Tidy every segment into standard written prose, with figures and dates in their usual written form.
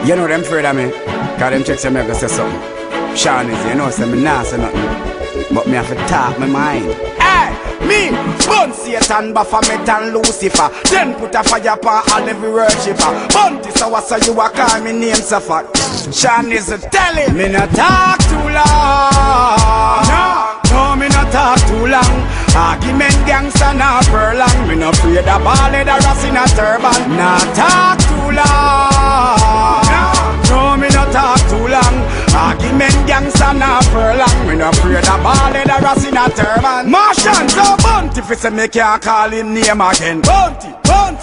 You know them afraid of me, cause them chicks say me go say something. Seanizzle, you know say me nah say nothing, but me have to talk my mind. Hey, me, bun Satan, Baphomet and Lucifer. Then put a fire upon all every worshipper. Bunty so what so you a call me name suffer. Seanizzle tell him, me not talk too long. No, me not talk too long. Argument gangsta not furlong. Me no afraid of ballad or rust in a turban. Not talk too long. No, me not talk too long. Argument gangsta not furlong. Me no afraid of ballad or rust in a turban. Martian so bunty fi say me can't call him name again. Bunty,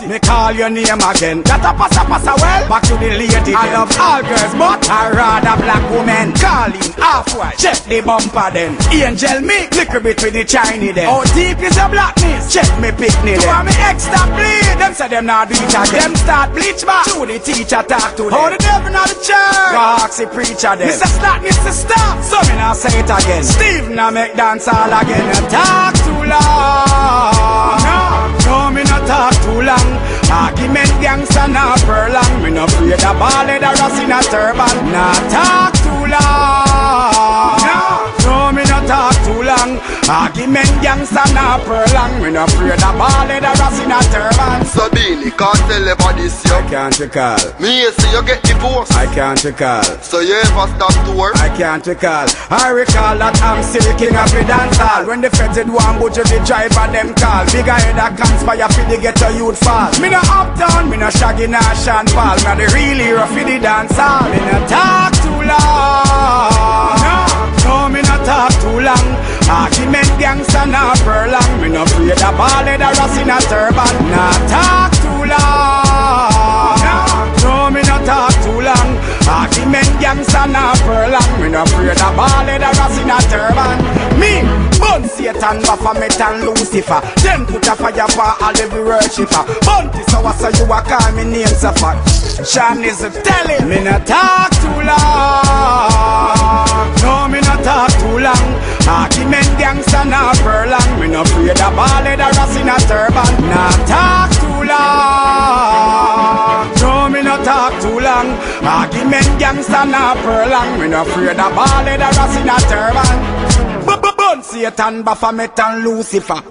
me call your name again. That a passa well. Back to the lady. I love all girls, but I rather black women. Calling half-white, check the bumper then. Angel me, liquor bit with the Chinese then. How deep is your blackness? Check me picnic then. To me extra bleed. Them say them not do it again. Them start bleach back. To the teacher talk to them. How the devil not the church? Go ask the preacher then. Mr. Slackness to stop. So me now say it again. Steve now make dance all again. And talk too long. No, me not talk too long. Argument gangsta not furlong. Me no afraid of ballad or rust in a turban. Not talk too long. No, me not talk too long. Argument gangsta not furlong. Me no afraid of ballad or rust in a turban. So Beenie can't tell about this yo. I can't recall. Me say you get divorced. I can't recall. So you ever stop to work? I can't recall. I recall that I'm still king of the dance hall. When the feds did one butcher the driver them call. Bigger head that conspire for the ghetto youth fall. Me no uptown, me no shaggy nah Sean Paul. Me the real hero for the dance hall. Me no talk too long. No, me no talk too long. Argument gangsta not furlong. Me no afraid of ballad or rust in a turban. Not talk too long. No, me no talk too long. Argument gangsta not furlong. Me no afraid of ballad or rust in a turban. Me, bun Satan, Baphomet and Lucifer. Then put a fire for all every worshipper. Bunty so what so you a call me name suffer. Seanizzle tell him, me no talk too long. No, me no talk too long. Argument gangsta not furlong. Me no afraid of ballad or rust in a turban. Not talk too long. No, me no talk too long. Argument gangsta not furlong. Me no afraid of ballad or rust in a turban. Bun Satan, Baphomet and Lucifer.